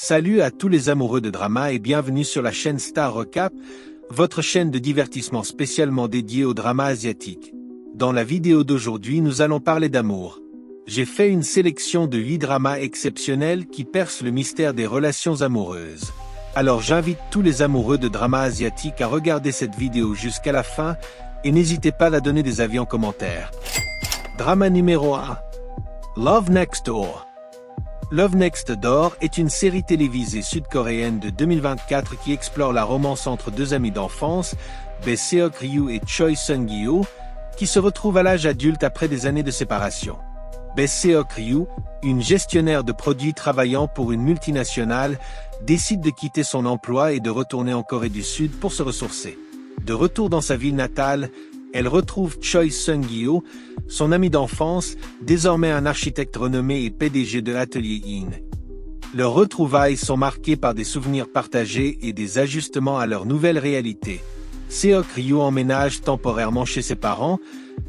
Salut à tous les amoureux de drama et bienvenue sur la chaîne Star Recap, votre chaîne de divertissement spécialement dédiée au drama asiatique. Dans la vidéo d'aujourd'hui, nous allons parler d'amour. J'ai fait une sélection de 8 dramas exceptionnels qui percent le mystère des relations amoureuses. Alors j'invite tous les amoureux de drama asiatique à regarder cette vidéo jusqu'à la fin et n'hésitez pas à donner des avis en commentaire. Drama numéro 1. Love Next Door. Love Next Door est une série télévisée sud-coréenne de 2024 qui explore la romance entre deux amis d'enfance, Bae Seok-ryu et Choi Sung-gyo, qui se retrouvent à l'âge adulte après des années de séparation. Bae Seok-ryu, une gestionnaire de produits travaillant pour une multinationale, décide de quitter son emploi et de retourner en Corée du Sud pour se ressourcer. De retour dans sa ville natale, elle retrouve Choi Sung-gyo, son ami d'enfance, désormais un architecte renommé et PDG de l'atelier In. Leurs retrouvailles sont marquées par des souvenirs partagés et des ajustements à leur nouvelle réalité. Seok-ryu emménage temporairement chez ses parents,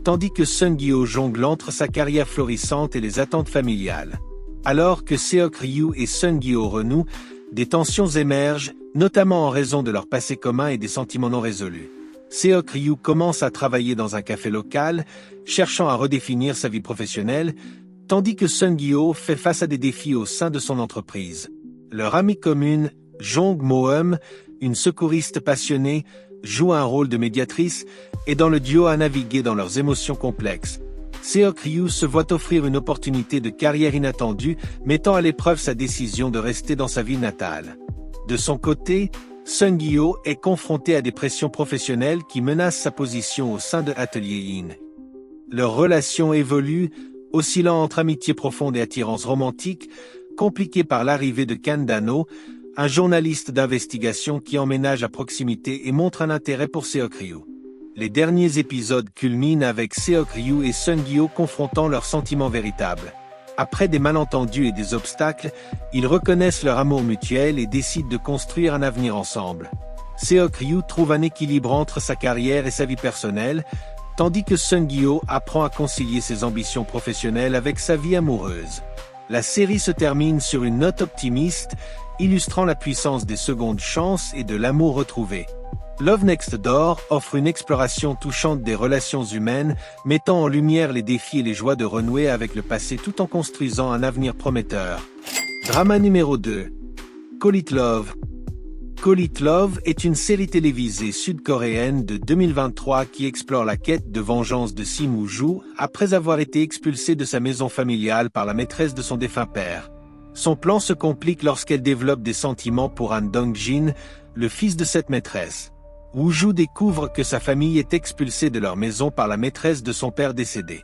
tandis que Sung-gyo jongle entre sa carrière florissante et les attentes familiales. Alors que Seok-ryu et Sung-gyo renouent, des tensions émergent, notamment en raison de leur passé commun et des sentiments non résolus. Seok-ryu commence à travailler dans un café local, cherchant à redéfinir sa vie professionnelle, tandis que Sung-gyo fait face à des défis au sein de son entreprise. Leur amie commune, Jong Mo-eum, une secouriste passionnée, joue un rôle de médiatrice, et dans le duo à naviguer dans leurs émotions complexes. Seok-ryu se voit offrir une opportunité de carrière inattendue, mettant à l'épreuve sa décision de rester dans sa ville natale. De son côté, Sung-gyo est confronté à des pressions professionnelles qui menacent sa position au sein de l'atelier In. Leur relation évolue, oscillant entre amitié profonde et attirance romantique, compliquée par l'arrivée de Kan Dano, un journaliste d'investigation qui emménage à proximité et montre un intérêt pour Seok-ryu. Les derniers épisodes culminent avec Seok-ryu et Sung-gyo confrontant leurs sentiments véritables. Après des malentendus et des obstacles, ils reconnaissent leur amour mutuel et décident de construire un avenir ensemble. Seok-ryu trouve un équilibre entre sa carrière et sa vie personnelle, tandis que Sung-gyo apprend à concilier ses ambitions professionnelles avec sa vie amoureuse. La série se termine sur une note optimiste, illustrant la puissance des secondes chances et de l'amour retrouvé. Love Next Door offre une exploration touchante des relations humaines, mettant en lumière les défis et les joies de renouer avec le passé tout en construisant un avenir prometteur. Drama numéro 2. Call It Love. Call It Love est une série télévisée sud-coréenne de 2023 qui explore la quête de vengeance de Sim Woo-joo après avoir été expulsée de sa maison familiale par la maîtresse de son défunt père. Son plan se complique lorsqu'elle développe des sentiments pour Han Dong-jin, le fils de cette maîtresse. Woo-joo découvre que sa famille est expulsée de leur maison par la maîtresse de son père décédé.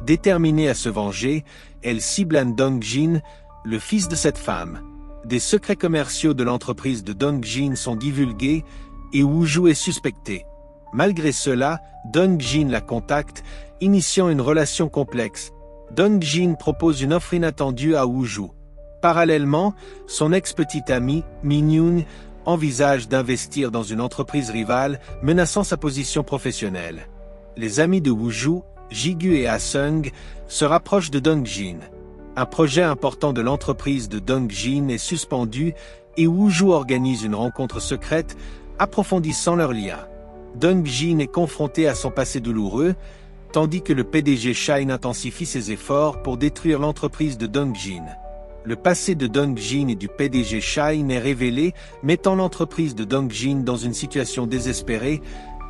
Déterminée à se venger, elle cible Han Dong-jin, le fils de cette femme. Des secrets commerciaux de l'entreprise de Dong-jin sont divulgués et Woo-joo est suspecté. Malgré cela, Dong-jin la contacte, initiant une relation complexe. Dong-jin propose une offre inattendue à Woo-joo. Parallèlement, son ex-petite amie, Min-yoon, envisage d'investir dans une entreprise rivale, menaçant sa position professionnelle. Les amis de Woo-joo, Ji-gu et Ah-sung, se rapprochent de Dong-jin. Un projet important de l'entreprise de Dong-jin est suspendu et Woo-joo organise une rencontre secrète, approfondissant leurs liens. Dong-jin est confronté à son passé douloureux, tandis que le PDG Shine intensifie ses efforts pour détruire l'entreprise de Dong-jin. Le passé de Dong-jin et du PDG Shine est révélé, mettant l'entreprise de Dong-jin dans une situation désespérée,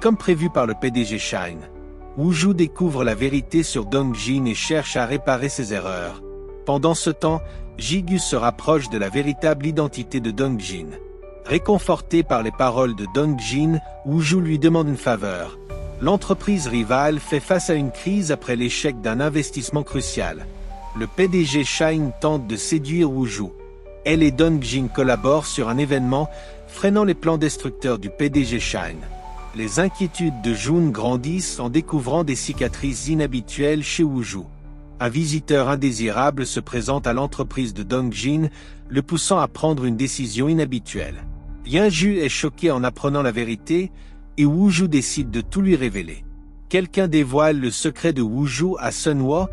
comme prévu par le PDG Shine. Woo-joo découvre la vérité sur Dong-jin et cherche à réparer ses erreurs. Pendant ce temps, Ji-gu se rapproche de la véritable identité de Dong-jin. Réconforté par les paroles de Dong-jin, Woo-joo lui demande une faveur. L'entreprise rivale fait face à une crise après l'échec d'un investissement crucial. Le PDG Shine tente de séduire Woo-joo. Elle et Dong-jin collaborent sur un événement, freinant les plans destructeurs du PDG Shine. Les inquiétudes de Jun grandissent en découvrant des cicatrices inhabituelles chez Woo-joo. Un visiteur indésirable se présente à l'entreprise de Dong-jin, le poussant à prendre une décision inhabituelle. Yeon-ju est choqué en apprenant la vérité, et Woo-joo décide de tout lui révéler. Quelqu'un dévoile le secret de Woo-joo à Sun-woo,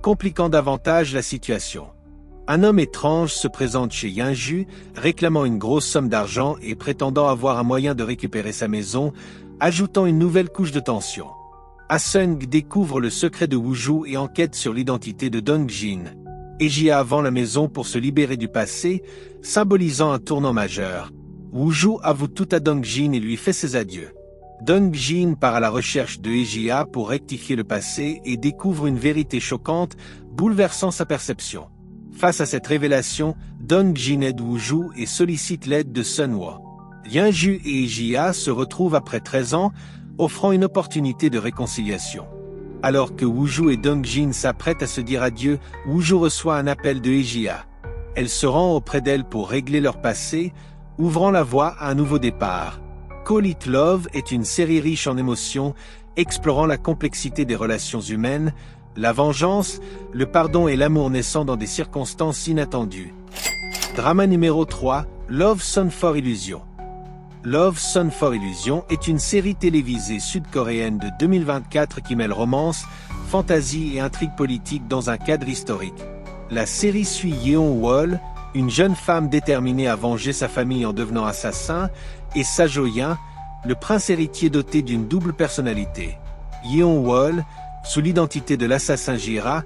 compliquant davantage la situation. Un homme étrange se présente chez Yinju, réclamant une grosse somme d'argent et prétendant avoir un moyen de récupérer sa maison, ajoutant une nouvelle couche de tension. Ah-Sung découvre le secret de Woo-Ju et enquête sur l'identité de Dong-Jin. Ejia vend la maison pour se libérer du passé, symbolisant un tournant majeur. Woo-Ju avoue tout à Dong-Jin et lui fait ses adieux. Dong-Jin part à la recherche de Ejia pour rectifier le passé et découvre une vérité choquante, bouleversant sa perception. Face à cette révélation, Dong-Jin aide Woo-Ju et sollicite l'aide de Sun-Hwa. Yinju et Ejia se retrouvent après 13 ans, offrant une opportunité de réconciliation. Alors que Woo-Ju et Dong-Jin s'apprêtent à se dire adieu, Woo-Ju reçoit un appel de Ejia. Elle se rend auprès d'elle pour régler leur passé, ouvrant la voie à un nouveau départ. Call It Love est une série riche en émotions, explorant la complexité des relations humaines, la vengeance, le pardon et l'amour naissant dans des circonstances inattendues. Drama numéro 3, Love Son for Illusion. Love Son for Illusion est une série télévisée sud-coréenne de 2024 qui mêle romance, fantasy et intrigue politique dans un cadre historique. La série suit Yeon-wol, une jeune femme déterminée à venger sa famille en devenant assassin, et Sajo-Yin, le prince héritier doté d'une double personnalité. Yeon-wol, sous l'identité de l'assassin Jira,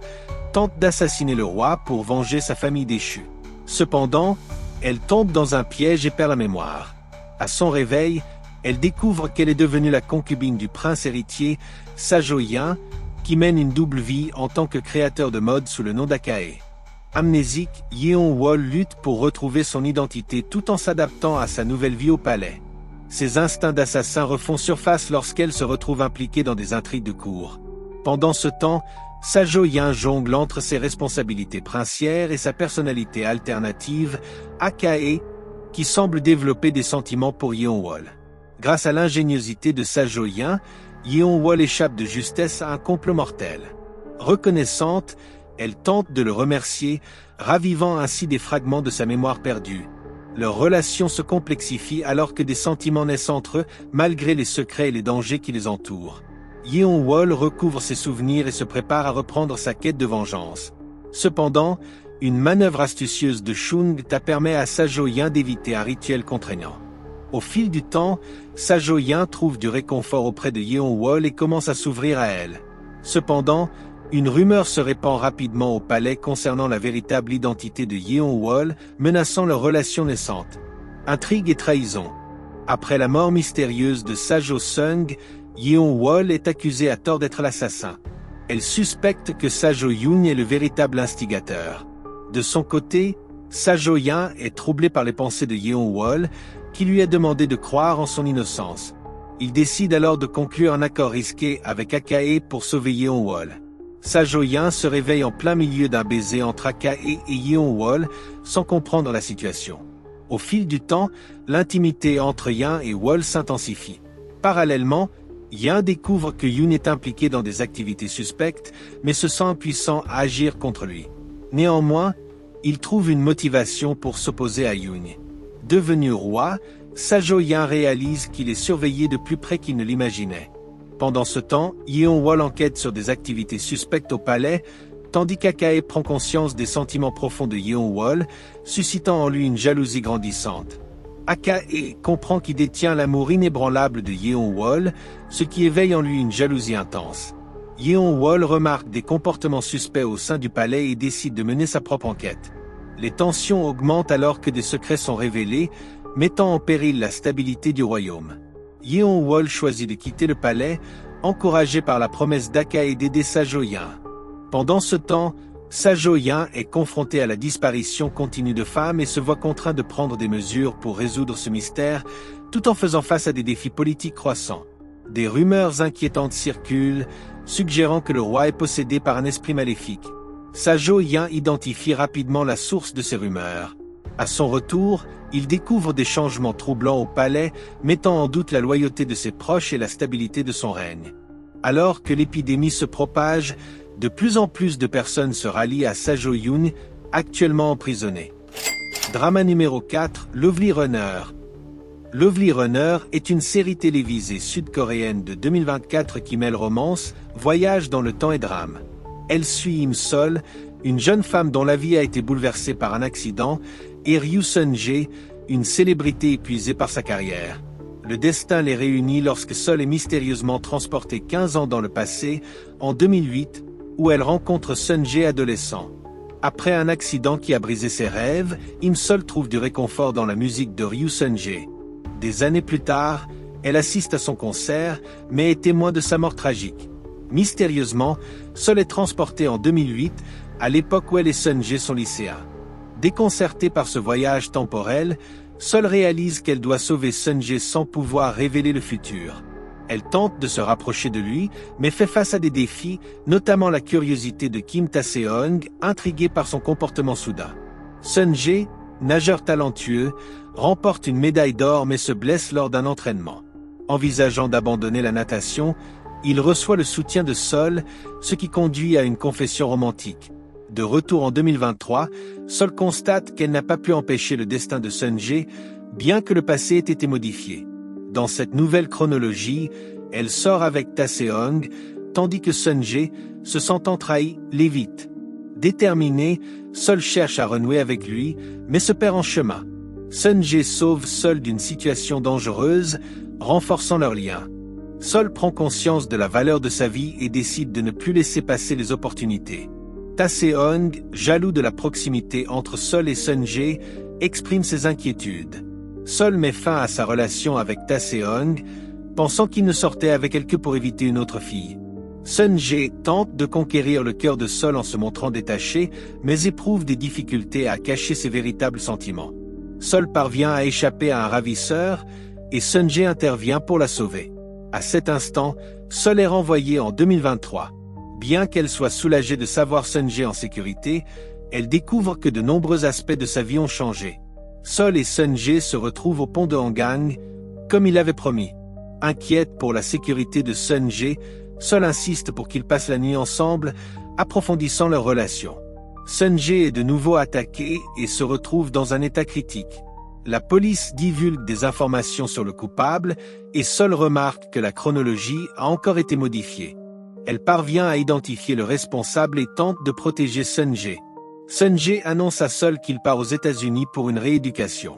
tente d'assassiner le roi pour venger sa famille déchue. Cependant, elle tombe dans un piège et perd la mémoire. À son réveil, elle découvre qu'elle est devenue la concubine du prince héritier, Sajo-Yin, qui mène une double vie en tant que créateur de mode sous le nom d'Akae. Amnésique, Yeon-wol lutte pour retrouver son identité tout en s'adaptant à sa nouvelle vie au palais. Ses instincts d'assassin refont surface lorsqu'elle se retrouve impliquée dans des intrigues de cour. Pendant ce temps, Sajo-Yin jongle entre ses responsabilités princières et sa personnalité alternative, Akae, qui semble développer des sentiments pour Yeon-wol. Grâce à l'ingéniosité de Sajo-Yin, Yeon-wol échappe de justesse à un complot mortel. Reconnaissante, elle tente de le remercier, ravivant ainsi des fragments de sa mémoire perdue. Leur relation se complexifie alors que des sentiments naissent entre eux, malgré les secrets et les dangers qui les entourent. Yeon-wol recouvre ses souvenirs et se prépare à reprendre sa quête de vengeance. Cependant, une manœuvre astucieuse de Chung-ta permet à Sajo-Yin d'éviter un rituel contraignant. Au fil du temps, Sajo-Yin trouve du réconfort auprès de Yeon-wol et commence à s'ouvrir à elle. Cependant, une rumeur se répand rapidement au palais concernant la véritable identité de Yeon-wol, menaçant leur relation naissante. Intrigue et trahison. Après la mort mystérieuse de Sajo-Sung, Yeon-wol est accusée à tort d'être l'assassin. Elle suspecte que Sajo-Yoon est le véritable instigateur. De son côté, Sajo-Yin est troublé par les pensées de Yeon-wol, qui lui a demandé de croire en son innocence. Il décide alors de conclure un accord risqué avec Akae pour sauver Yeon-wol. Sajo-Yin se réveille en plein milieu d'un baiser entre Akae et Yeon-wol, sans comprendre la situation. Au fil du temps, l'intimité entre Yin et Wol s'intensifie. Parallèlement, Yin découvre que Yoon est impliqué dans des activités suspectes, mais se sent impuissant à agir contre lui. Néanmoins, il trouve une motivation pour s'opposer à Yoon. Devenu roi, Sajo-Yin réalise qu'il est surveillé de plus près qu'il ne l'imaginait. Pendant ce temps, Yeon-wol enquête sur des activités suspectes au palais, tandis qu'Akae prend conscience des sentiments profonds de Yeon-wol, suscitant en lui une jalousie grandissante. Akae comprend qu'il détient l'amour inébranlable de Yeon-wol, ce qui éveille en lui une jalousie intense. Yeon-wol remarque des comportements suspects au sein du palais et décide de mener sa propre enquête. Les tensions augmentent alors que des secrets sont révélés, mettant en péril la stabilité du royaume. Yeon-wol choisit de quitter le palais, encouragé par la promesse d'Akae d'aider Sajo-Yin. Pendant ce temps, Sajo-Yin est confronté à la disparition continue de femmes et se voit contraint de prendre des mesures pour résoudre ce mystère, tout en faisant face à des défis politiques croissants. Des rumeurs inquiétantes circulent, suggérant que le roi est possédé par un esprit maléfique. Sajo-Yin identifie rapidement la source de ces rumeurs. À son retour, il découvre des changements troublants au palais, mettant en doute la loyauté de ses proches et la stabilité de son règne. Alors que l'épidémie se propage, de plus en plus de personnes se rallient à Sajo-Yoon, actuellement emprisonné. Drama numéro 4, Lovely Runner. Lovely Runner est une série télévisée sud-coréenne de 2024 qui mêle romance, voyage dans le temps et drame. Elle suit Im Sol, une jeune femme dont la vie a été bouleversée par un accident, et Ryu Sun-jae, une célébrité épuisée par sa carrière. Le destin les réunit lorsque Sol est mystérieusement transportée 15 ans dans le passé, en 2008, où elle rencontre Sun-jae adolescent. Après un accident qui a brisé ses rêves, Im-sol trouve du réconfort dans la musique de Ryu Sun-jae. Des années plus tard, elle assiste à son concert, mais est témoin de sa mort tragique. Mystérieusement, Sol est transportée en 2008, à l'époque où elle et Sun-jae sont lycéens. Déconcertée par ce voyage temporel, Sol réalise qu'elle doit sauver Sun-jae sans pouvoir révéler le futur. Elle tente de se rapprocher de lui, mais fait face à des défis, notamment la curiosité de Kim Tae-seong, intrigué par son comportement soudain. Sun-jae, nageur talentueux, remporte une médaille d'or mais se blesse lors d'un entraînement. Envisageant d'abandonner la natation, il reçoit le soutien de Sol, ce qui conduit à une confession romantique. De retour en 2023, Sol constate qu'elle n'a pas pu empêcher le destin de Sun-jae, bien que le passé ait été modifié. Dans cette nouvelle chronologie, elle sort avec Tae-seong, tandis que Sun-jae, se sentant trahi, l'évite. Déterminé, Sol cherche à renouer avec lui, mais se perd en chemin. Sun-jae sauve Sol d'une situation dangereuse, renforçant leur lien. Sol prend conscience de la valeur de sa vie et décide de ne plus laisser passer les opportunités. Tae-seong, jaloux de la proximité entre Sol et Sun-jae, exprime ses inquiétudes. Sol met fin à sa relation avec Tae-seong, pensant qu'il ne sortait avec elle que pour éviter une autre fille. Sun-jae tente de conquérir le cœur de Sol en se montrant détaché, mais éprouve des difficultés à cacher ses véritables sentiments. Sol parvient à échapper à un ravisseur, et Sun-jae intervient pour la sauver. À cet instant, Sol est renvoyée en 2023. Bien qu'elle soit soulagée de savoir Sun-jae en sécurité, elle découvre que de nombreux aspects de sa vie ont changé. Sol et Sun-jae se retrouvent au pont de Hangang, comme il avait promis. Inquiète pour la sécurité de Sun-jae, Sol insiste pour qu'ils passent la nuit ensemble, approfondissant leur relation. Sun-jae est de nouveau attaqué et se retrouve dans un état critique. La police divulgue des informations sur le coupable et Sol remarque que la chronologie a encore été modifiée. Elle parvient à identifier le responsable et tente de protéger Sun-jae. Sun-jae annonce à Sol qu'il part aux États-Unis pour une rééducation.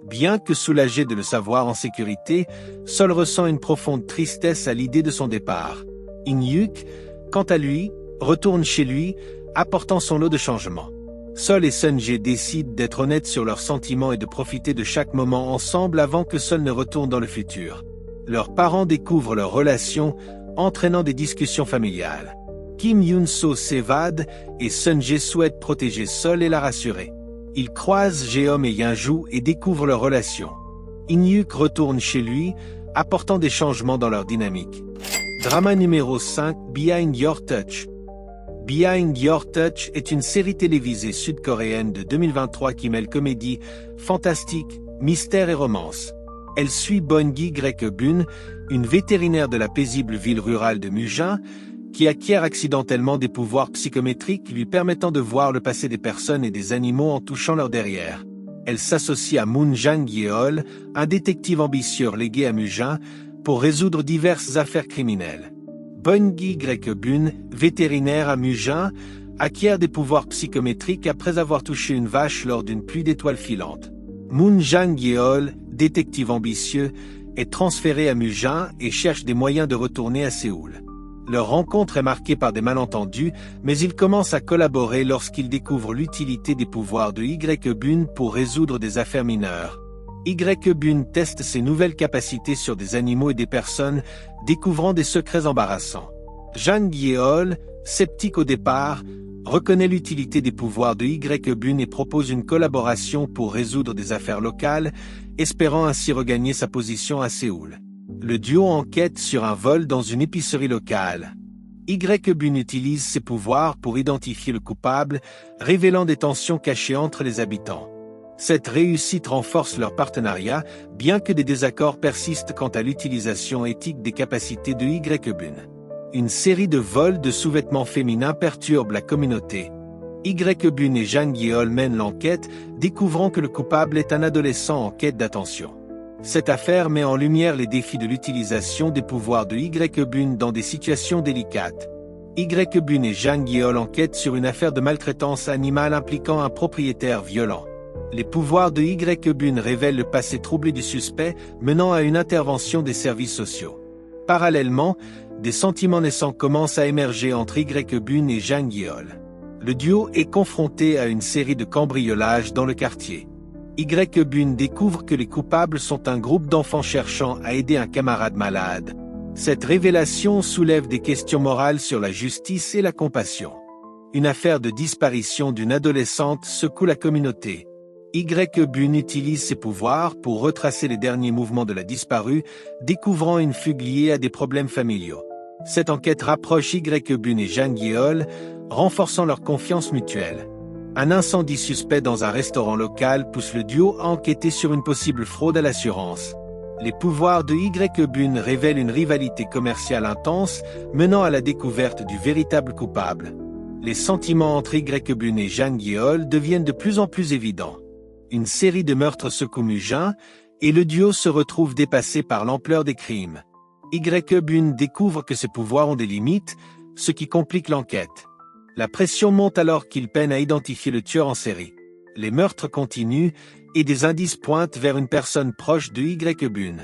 Bien que soulagé de le savoir en sécurité, Sol ressent une profonde tristesse à l'idée de son départ. In-hyuk, quant à lui, retourne chez lui, apportant son lot de changements. Sol et Sun-jae décident d'être honnêtes sur leurs sentiments et de profiter de chaque moment ensemble avant que Sol ne retourne dans le futur. Leurs parents découvrent leur relation, entraînant des discussions familiales. Kim Yoon-so s'évade et Sun-jae souhaite protéger Sol et la rassurer. Ils croisent Jeom et Yinju et découvrent leur relation. In-hyuk retourne chez lui, apportant des changements dans leur dynamique. Drama numéro 5, Behind Your Touch. Behind Your Touch est une série télévisée sud-coréenne de 2023 qui mêle comédie, fantastique, mystère et romance. Elle suit Bon-gi Grek-bun, une vétérinaire de la paisible ville rurale de Mujin, qui acquiert accidentellement des pouvoirs psychométriques lui permettant de voir le passé des personnes et des animaux en touchant leur derrière. Elle s'associe à Moon Jang-yeol, un détective ambitieux légué à Mujin, pour résoudre diverses affaires criminelles. Bon-gi Grek-bun, vétérinaire à Mujin, acquiert des pouvoirs psychométriques après avoir touché une vache lors d'une pluie d'étoiles filantes. Moon Jang-yeol, détective ambitieux, est transféré à Mujin et cherche des moyens de retourner à Séoul. Leur rencontre est marquée par des malentendus, mais ils commencent à collaborer lorsqu'ils découvrent l'utilité des pouvoirs de Y-bun pour résoudre des affaires mineures. Y-bun teste ses nouvelles capacités sur des animaux et des personnes, découvrant des secrets embarrassants. Jang Yeol, sceptique au départ, reconnaît l'utilité des pouvoirs de Y-bun et propose une collaboration pour résoudre des affaires locales, espérant ainsi regagner sa position à Séoul. Le duo enquête sur un vol dans une épicerie locale. Y-bun utilise ses pouvoirs pour identifier le coupable, révélant des tensions cachées entre les habitants. Cette réussite renforce leur partenariat, bien que des désaccords persistent quant à l'utilisation éthique des capacités de Y-bun. Une série de vols de sous-vêtements féminins perturbe la communauté. Y-bun et Jang Yeol mènent l'enquête, découvrant que le coupable est un adolescent en quête d'attention. Cette affaire met en lumière les défis de l'utilisation des pouvoirs de Y-bun dans des situations délicates. Bun et Jang Yeol enquêtent sur une affaire de maltraitance animale impliquant un propriétaire violent. Les pouvoirs de Bun révèlent le passé troublé du suspect, menant à une intervention des services sociaux. Parallèlement, des sentiments naissants commencent à émerger entre Bun et Jang Yeol. Le duo est confronté à une série de cambriolages dans le quartier. Bun découvre que les coupables sont un groupe d'enfants cherchant à aider un camarade malade. Cette révélation soulève des questions morales sur la justice et la compassion. Une affaire de disparition d'une adolescente secoue la communauté. Bun utilise ses pouvoirs pour retracer les derniers mouvements de la disparue, découvrant une fugue liée à des problèmes familiaux. Cette enquête rapproche Bun et Jang Yeol, renforçant leur confiance mutuelle. Un incendie suspect dans un restaurant local pousse le duo à enquêter sur une possible fraude à l'assurance. Les pouvoirs de Bun révèlent une rivalité commerciale intense, menant à la découverte du véritable coupable. Les sentiments entre Bun et Jang Yeol deviennent de plus en plus évidents. Une série de meurtres secoue Mujin, et le duo se retrouve dépassé par l'ampleur des crimes. Bun découvre que ses pouvoirs ont des limites, ce qui complique l'enquête. La pression monte alors qu'il peine à identifier le tueur en série. Les meurtres continuent, et des indices pointent vers une personne proche de Bun.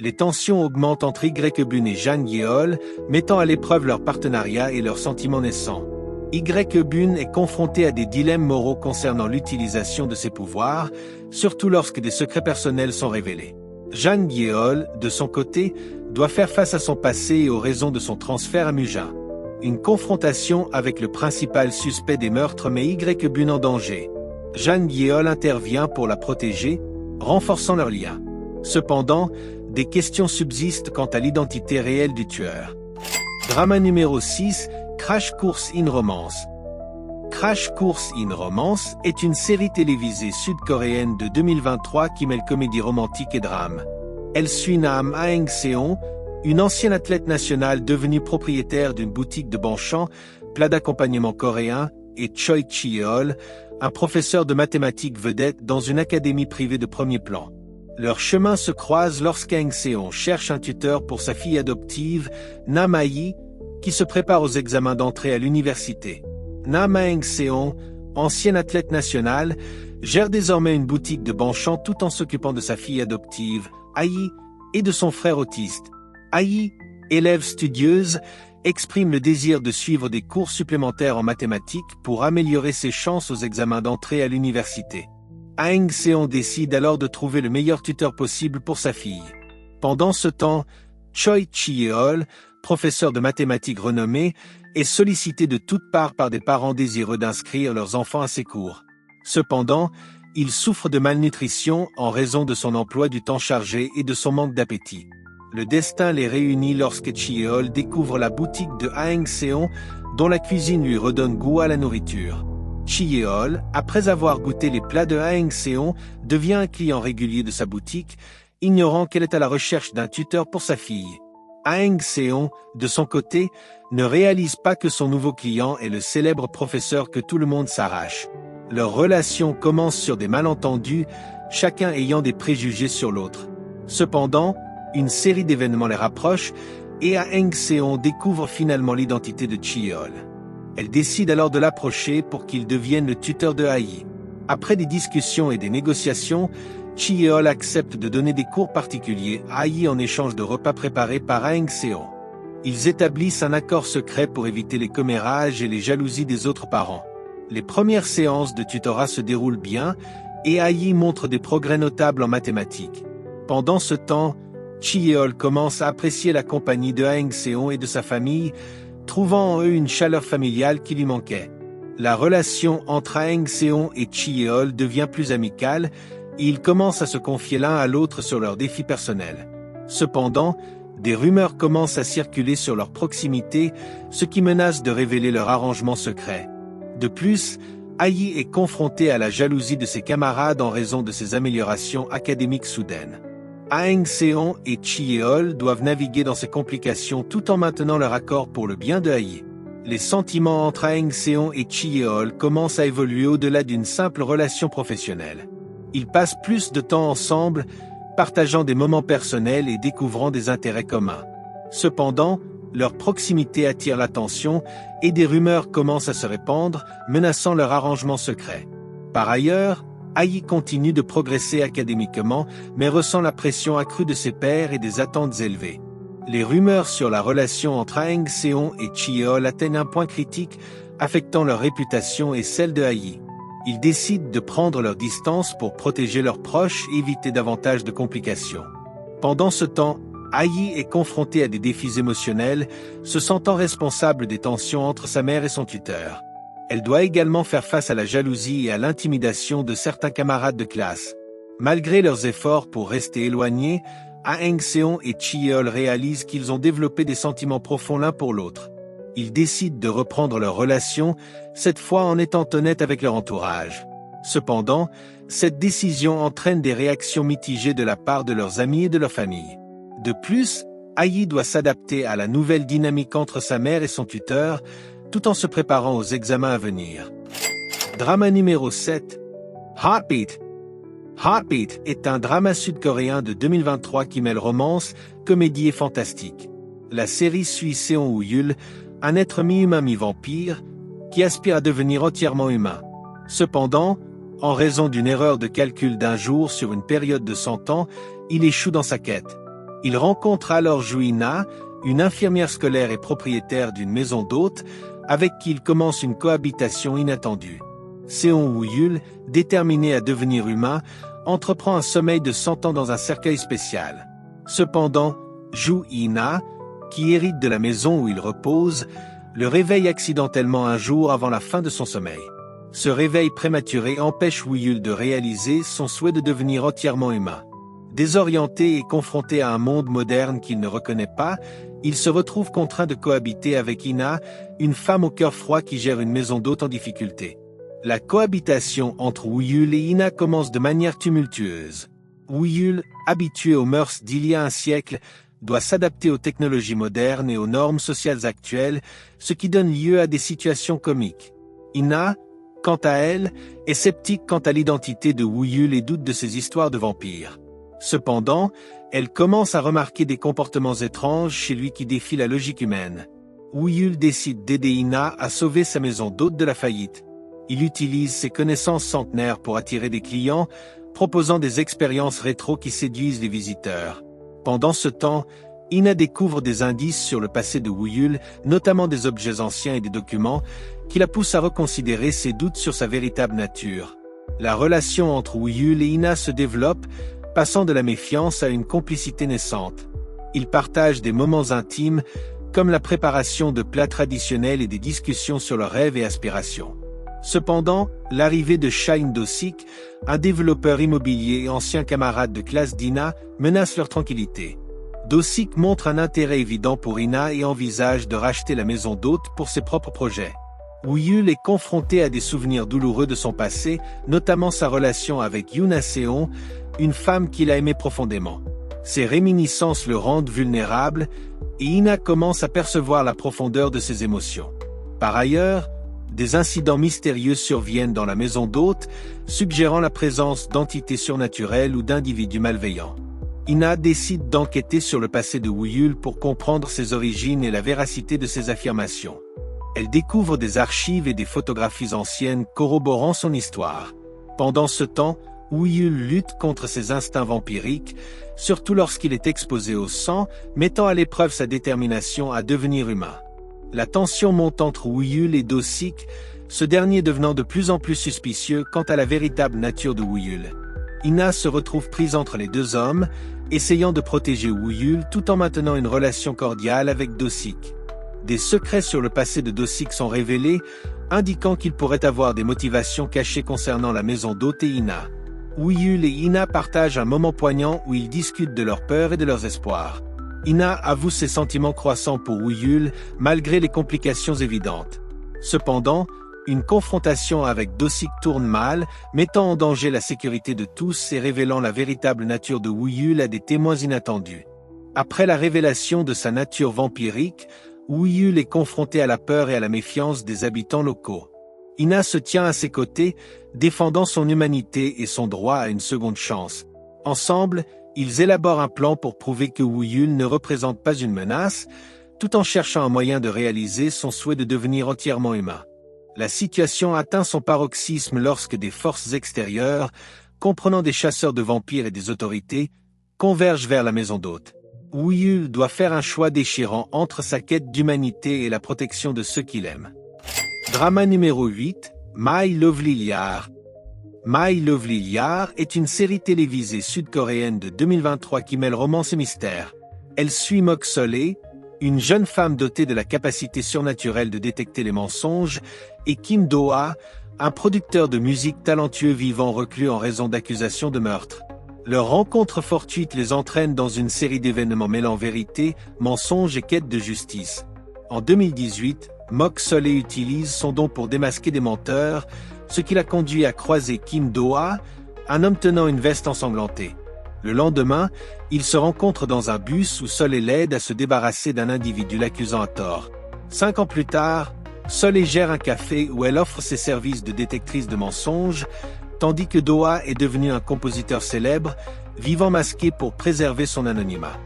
Les tensions augmentent entre Bun et Jang Yeol, mettant à l'épreuve leur partenariat et leurs sentiments naissants. Bun est confronté à des dilemmes moraux concernant l'utilisation de ses pouvoirs, surtout lorsque des secrets personnels sont révélés. Jang Yeol, de son côté, doit faire face à son passé et aux raisons de son transfert à Mujin. Une confrontation avec le principal suspect des meurtres met Bun en danger. Jang Yeol intervient pour la protéger, renforçant leur lien. Cependant, des questions subsistent quant à l'identité réelle du tueur. Drama numéro 6, Crash Course in Romance. Crash Course in Romance est une série télévisée sud-coréenne de 2023 qui mêle comédie romantique et drame. Elle suit Nam Aeng-seon, une ancienne athlète nationale devenue propriétaire d'une boutique de banchan, plat d'accompagnement coréen, et Choi Chi-yeol, un professeur de mathématiques vedette dans une académie privée de premier plan. Leurs chemins se croisent lorsqu'Aeng-seon cherche un tuteur pour sa fille adoptive, Nam A-yi, qui se prépare aux examens d'entrée à l'université. Nam Aeng-seon, ancienne athlète nationale, gère désormais une boutique de banchan tout en s'occupant de sa fille adoptive, A-yi, et de son frère autiste. A-yi, élève studieuse, exprime le désir de suivre des cours supplémentaires en mathématiques pour améliorer ses chances aux examens d'entrée à l'université. Aeng-seon décide alors de trouver le meilleur tuteur possible pour sa fille. Pendant ce temps, Choi Chi-yeol, professeur de mathématiques renommé, est sollicité de toutes parts par des parents désireux d'inscrire leurs enfants à ses cours. Cependant, il souffre de malnutrition en raison de son emploi du temps chargé et de son manque d'appétit. Le destin les réunit lorsque Chi-yeol découvre la boutique de Aeng-seon, dont la cuisine lui redonne goût à la nourriture. Chi-yeol, après avoir goûté les plats de Aeng-seon, devient un client régulier de sa boutique, ignorant qu'elle est à la recherche d'un tuteur pour sa fille. Aeng-seon, de son côté, ne réalise pas que son nouveau client est le célèbre professeur que tout le monde s'arrache. Leur relation commence sur des malentendus, chacun ayant des préjugés sur l'autre. Cependant, une série d'événements les rapproche, et Aeng-seon découvre finalement l'identité de Chi-yeol. Elle décide alors de l'approcher pour qu'il devienne le tuteur de A-yi. Après des discussions et des négociations, Chi-yeol accepte de donner des cours particuliers à A-yi en échange de repas préparés par Aeng-seon. Ils établissent un accord secret pour éviter les commérages et les jalousies des autres parents. Les premières séances de tutorat se déroulent bien, et A-yi montre des progrès notables en mathématiques. Pendant ce temps, Chi-yeol commence à apprécier la compagnie de Aeng-seon et de sa famille, trouvant en eux une chaleur familiale qui lui manquait. La relation entre Aeng-seon et Chi-yeol devient plus amicale, et ils commencent à se confier l'un à l'autre sur leurs défis personnels. Cependant, des rumeurs commencent à circuler sur leur proximité, ce qui menace de révéler leur arrangement secret. De plus, A-yi est confrontée à la jalousie de ses camarades en raison de ses améliorations académiques soudaines. Aeng-seon et Chi-yeol doivent naviguer dans ces complications tout en maintenant leur accord pour le bien de A-yi. Les sentiments entre Aeng-seon et Chi-yeol commencent à évoluer au-delà d'une simple relation professionnelle. Ils passent plus de temps ensemble, partageant des moments personnels et découvrant des intérêts communs. Cependant, Leur proximité attire l'attention et des rumeurs commencent à se répandre, menaçant leur arrangement secret. Par ailleurs, Ai continue de progresser académiquement, mais ressent la pression accrue de ses pairs et des attentes élevées. Les rumeurs sur la relation entre Aang Seon et Cheol atteignent un point critique, affectant leur réputation et celle de Ai. Ils décident de prendre leur distance pour protéger leurs proches et éviter davantage de complications. Pendant ce temps, Ai est confrontée à des défis émotionnels, se sentant responsable des tensions entre sa mère et son tuteur. Elle doit également faire face à la jalousie et à l'intimidation de certains camarades de classe. Malgré leurs efforts pour rester éloignés, Aang Seon et Cheol réalisent qu'ils ont développé des sentiments profonds l'un pour l'autre. Ils décident de reprendre leur relation, cette fois en étant honnêtes avec leur entourage. Cependant, cette décision entraîne des réactions mitigées de la part de leurs amis et de leur famille. De plus, Ai doit s'adapter à la nouvelle dynamique entre sa mère et son tuteur, tout en se préparant aux examens à venir. Drama numéro 7. Heartbeat. Heartbeat est un drama sud-coréen de 2023 qui mêle romance, comédie et fantastique. La série suit Seon Woo-yul, un être mi-humain mi-vampire, qui aspire à devenir entièrement humain. Cependant, en raison d'une erreur de calcul d'un jour sur une période de 100 ans, il échoue dans sa quête. Il rencontre alors Joo-na, une infirmière scolaire et propriétaire d'une maison d'hôtes, avec qui il commence une cohabitation inattendue. Seon Woo-yul, déterminé à devenir humain, entreprend un sommeil de 100 ans dans un cercueil spécial. Cependant, Joo-na, qui hérite de la maison où il repose, le réveille accidentellement un jour avant la fin de son sommeil. Ce réveil prématuré empêche Woo-yul de réaliser son souhait de devenir entièrement humain. Désorienté et confronté à un monde moderne qu'il ne reconnaît pas, il se retrouve contraint de cohabiter avec Ina, une femme au cœur froid qui gère une maison d'hôtes en difficulté. La cohabitation entre Woo-yul et Ina commence de manière tumultueuse. Woo-yul, habitué aux mœurs d'il y a un siècle, doit s'adapter aux technologies modernes et aux normes sociales actuelles, ce qui donne lieu à des situations comiques. Ina, quant à elle, est sceptique quant à l'identité de Woo-yul et doute de ses histoires de vampires. Cependant, elle commence à remarquer des comportements étranges chez lui qui défient la logique humaine. Woo-yul décide d'aider Ina à sauver sa maison d'hôtes de la faillite. Il utilise ses connaissances centenaires pour attirer des clients, proposant des expériences rétro qui séduisent les visiteurs. Pendant ce temps, Ina découvre des indices sur le passé de Woo-yul, notamment des objets anciens et des documents, qui la poussent à reconsidérer ses doutes sur sa véritable nature. La relation entre Woo-yul et Ina se développe, passant de la méfiance à une complicité naissante. Ils partagent des moments intimes, comme la préparation de plats traditionnels et des discussions sur leurs rêves et aspirations. Cependant, l'arrivée de Shine Do-sik, un développeur immobilier et ancien camarade de classe d'Ina, menace leur tranquillité. Do-sik montre un intérêt évident pour Ina et envisage de racheter la maison d'hôtes pour ses propres projets. Woo-yul est confronté à des souvenirs douloureux de son passé, notamment sa relation avec Yoona Seon, une femme qu'il a aimée profondément. Ces réminiscences le rendent vulnérable, et Ina commence à percevoir la profondeur de ses émotions. Par ailleurs, des incidents mystérieux surviennent dans la maison d'hôtes, suggérant la présence d'entités surnaturelles ou d'individus malveillants. Ina décide d'enquêter sur le passé de Woo-yul pour comprendre ses origines et la véracité de ses affirmations. Elle découvre des archives et des photographies anciennes corroborant son histoire. Pendant ce temps, Woo-yul lutte contre ses instincts vampiriques, surtout lorsqu'il est exposé au sang, mettant à l'épreuve sa détermination à devenir humain. La tension monte entre Woo-yul et Do-sik, ce dernier devenant de plus en plus suspicieux quant à la véritable nature de Woo-yul. Ina se retrouve prise entre les deux hommes, essayant de protéger Woo-yul tout en maintenant une relation cordiale avec Do-sik. Des secrets sur le passé de Do-sik sont révélés, indiquant qu'il pourrait avoir des motivations cachées concernant la maison d'hôtes et Ina. Woo-yul et Ina partagent un moment poignant où ils discutent de leurs peurs et de leurs espoirs. Ina avoue ses sentiments croissants pour Woo-yul, malgré les complications évidentes. Cependant, une confrontation avec Do-sik tourne mal, mettant en danger la sécurité de tous et révélant la véritable nature de Woo-yul à des témoins inattendus. Après la révélation de sa nature vampirique, Woo-yul est confronté à la peur et à la méfiance des habitants locaux. Ina se tient à ses côtés, défendant son humanité et son droit à une seconde chance. Ensemble, ils élaborent un plan pour prouver que Woo-yul ne représente pas une menace, tout en cherchant un moyen de réaliser son souhait de devenir entièrement humain. La situation atteint son paroxysme lorsque des forces extérieures, comprenant des chasseurs de vampires et des autorités, convergent vers la maison d'hôte. Woo doit faire un choix déchirant entre sa quête d'humanité et la protection de ceux qu'il aime. Drama numéro 8, My Lovely Liar. My Lovely Liar est une série télévisée sud-coréenne de 2023 qui mêle romance et mystère. Elle suit Mok Solé, une jeune femme dotée de la capacité surnaturelle de détecter les mensonges, et Kim Do-ha, un producteur de musique talentueux vivant reclus en raison d'accusations de meurtre. Leur rencontre fortuite les entraîne dans une série d'événements mêlant vérité, mensonges et quête de justice. En 2018, Mok Solé utilise son don pour démasquer des menteurs, ce qui l'a conduit à croiser Kim Do-ha, un homme tenant une veste ensanglantée. Le lendemain, ils se rencontrent dans un bus où Solé l'aide à se débarrasser d'un individu l'accusant à tort. 5 ans plus tard, Solé gère un café où elle offre ses services de détectrice de mensonges, tandis que Do-ha est devenu un compositeur célèbre, vivant masqué pour préserver son anonymat.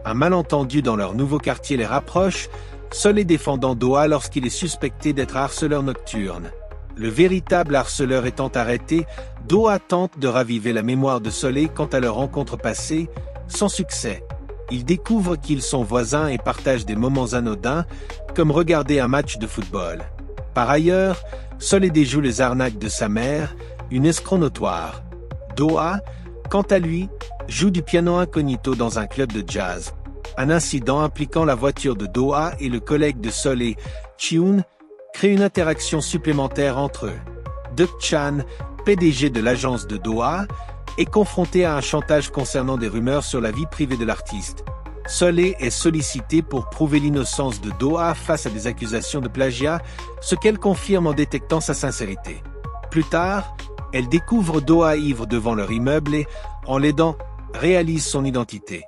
Un malentendu dans leur nouveau quartier les rapproche, Solé défendant Do-ha lorsqu'il est suspecté d'être harceleur nocturne. Le véritable harceleur étant arrêté, Do-ha tente de raviver la mémoire de Solé quant à leur rencontre passée, sans succès. Ils découvrent qu'ils sont voisins et partagent des moments anodins, comme regarder un match de football. Par ailleurs, Solé déjoue les arnaques de sa mère, une escroc notoire. Do-ha, quant à lui, joue du piano incognito dans un club de jazz. Un incident impliquant la voiture de Do-ha et le collègue de Solé, Cheon, crée une interaction supplémentaire entre eux. Deok-chan, PDG de l'agence de Do-ha, est confronté à un chantage concernant des rumeurs sur la vie privée de l'artiste. Solé est sollicité pour prouver l'innocence de Do-ha face à des accusations de plagiat, ce qu'elle confirme en détectant sa sincérité. Plus tard, elle découvre Do-ha ivre devant leur immeuble et, en l'aidant, réalise son identité.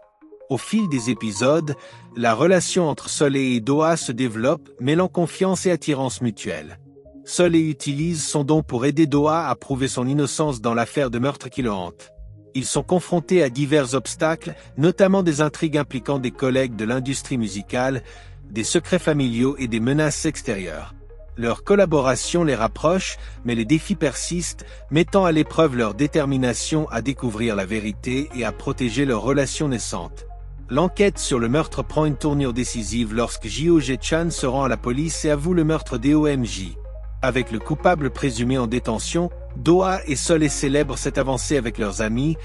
Au fil des épisodes, la relation entre Solé et Do-ha se développe, mêlant confiance et attirance mutuelle. Solé utilise son don pour aider Do-ha à prouver son innocence dans l'affaire de meurtre qui le hante. Ils sont confrontés à divers obstacles, notamment des intrigues impliquant des collègues de l'industrie musicale, des secrets familiaux et des menaces extérieures. Leur collaboration les rapproche, mais les défis persistent, mettant à l'épreuve leur détermination à découvrir la vérité et à protéger leur relation naissante. L'enquête sur le meurtre prend une tournure décisive lorsque Jeo-jae-chan se rend à la police et avoue le meurtre d'EOMJ. Avec le coupable présumé en détention, Do-ha et Solé célèbrent cette avancée avec leurs amis,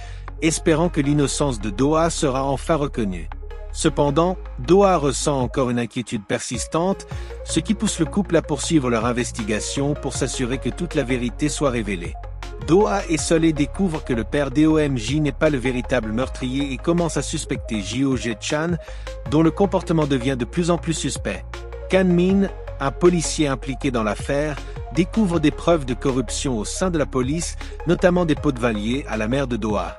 espérant que l'innocence de Do-ha sera enfin reconnue. Cependant, Do-ha ressent encore une inquiétude persistante, ce qui pousse le couple à poursuivre leur investigation pour s'assurer que toute la vérité soit révélée. Do-ha et Solé découvrent que le père d'EOMJ n'est pas le véritable meurtrier et commencent à suspecter Jeo-jae-chan, dont le comportement devient de plus en plus suspect. Kan-min, un policier impliqué dans l'affaire, découvre des preuves de corruption au sein de la police, notamment des pots de vin liés à la mère de Do-ha.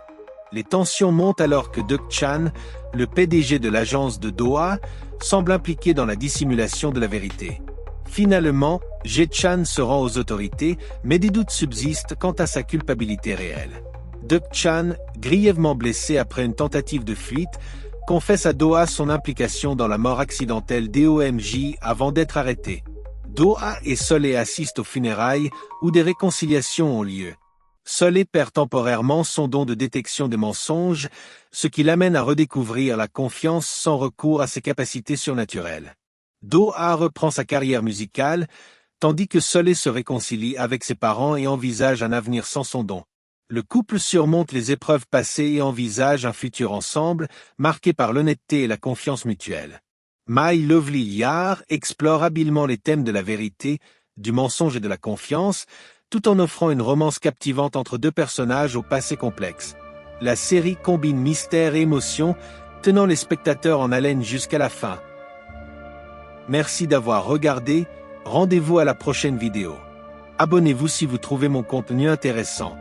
Les tensions montent alors que Deok-chan, le PDG de l'agence de Do-ha, semble impliqué dans la dissimulation de la vérité. Finalement, Jae-chan se rend aux autorités, mais des doutes subsistent quant à sa culpabilité réelle. Deok-chan, grièvement blessé après une tentative de fuite, confesse à Do-ha son implication dans la mort accidentelle d'EOMJ avant d'être arrêté. Do-ha et Solé assistent aux funérailles où des réconciliations ont lieu. Solé perd temporairement son don de détection des mensonges, ce qui l'amène à redécouvrir la confiance sans recours à ses capacités surnaturelles. Do-ha reprend sa carrière musicale, tandis que Solé se réconcilie avec ses parents et envisage un avenir sans son don. Le couple surmonte les épreuves passées et envisage un futur ensemble, marqué par l'honnêteté et la confiance mutuelle. My Lovely Liar explore habilement les thèmes de la vérité, du mensonge et de la confiance, tout en offrant une romance captivante entre deux personnages au passé complexe. La série combine mystère et émotion, tenant les spectateurs en haleine jusqu'à la fin. Merci d'avoir regardé, rendez-vous à la prochaine vidéo. Abonnez-vous si vous trouvez mon contenu intéressant.